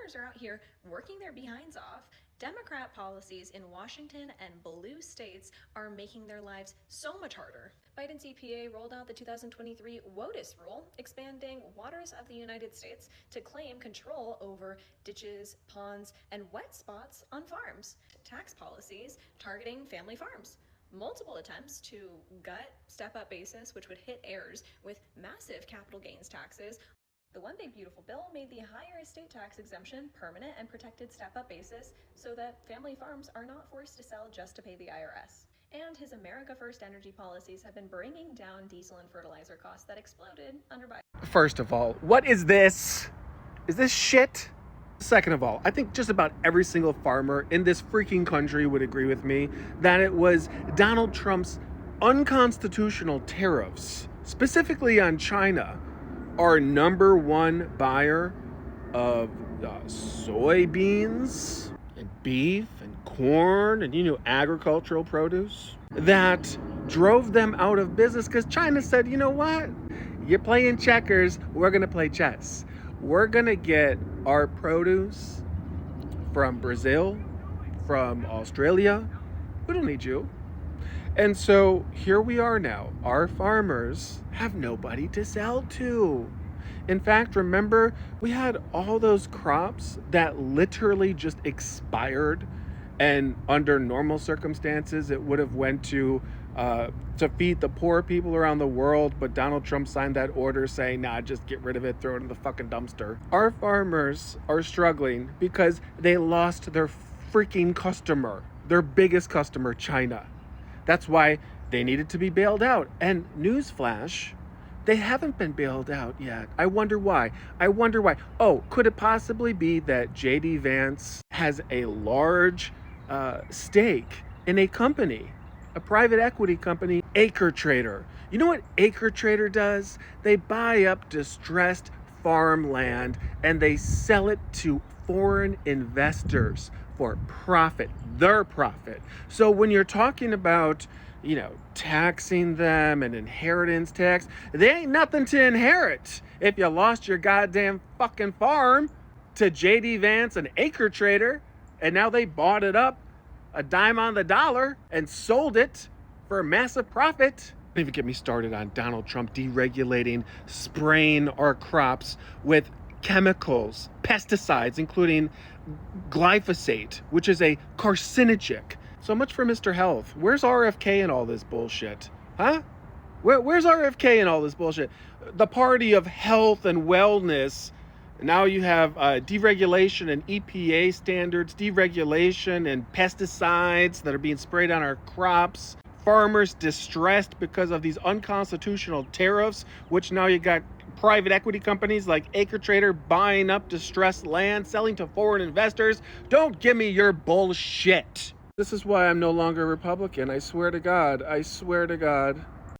farmers are out here working their behinds off. Democrat policies in Washington and blue states are making their lives so much harder. Biden's EPA rolled out the 2023 WOTUS rule, expanding waters of the United States to claim control over ditches, ponds, and wet spots on farms. Tax policies targeting family farms. Multiple attempts to gut step-up basis, which would hit heirs with massive capital gains taxes. The One Big Beautiful Bill made the higher estate tax exemption permanent and protected step-up basis so that family farms are not forced to sell just to pay the IRS. And his America First energy policies have been bringing down diesel and fertilizer costs that exploded under Biden. First of all, what is this? Is this shit? Second of all, I think just about every single farmer in this freaking country would agree with me that it was Donald Trump's unconstitutional tariffs, specifically on China, our number one buyer of soybeans and beef and corn and, agricultural produce, that drove them out of business because China said, you know what? You're playing checkers, we're going to play chess. We're going to get our produce from Brazil, from Australia. We don't need you. And so here we are now. Our farmers have nobody to sell to. In fact, remember, we had all those crops that literally just expired, and under normal circumstances, it would have went to feed the poor people around the world, but Donald Trump signed that order saying, nah, just get rid of it, throw it in the fucking dumpster. Our farmers are struggling because they lost their freaking customer, their biggest customer, China. That's why they needed to be bailed out. And newsflash, they haven't been bailed out yet. I wonder why. Oh, could it possibly be that J.D. Vance has a large stake in a company, a private equity company, Acre Trader? You know what Acre Trader does? They buy up distressed farmland and they sell it to foreign investors for profit, their profit. So when you're talking about, taxing them and inheritance tax, they ain't nothing to inherit if you lost your goddamn fucking farm to J.D. Vance and Acre Trader, and now they bought it up a dime on the dollar and sold it for a massive profit. Don't even get me started on Donald Trump deregulating, spraying our crops with chemicals, pesticides, including glyphosate, which is a carcinogen. So much for Mr. Health. Where's RFK in all this bullshit? Huh? Where's RFK in all this bullshit? The party of health and wellness. Now you have deregulation and EPA standards, deregulation and pesticides that are being sprayed on our crops. Farmers distressed because of these unconstitutional tariffs, which now you got private equity companies like Acre Trader buying up distressed land, selling to foreign investors. Don't give me your bullshit. This is why I'm no longer a Republican. I swear to God.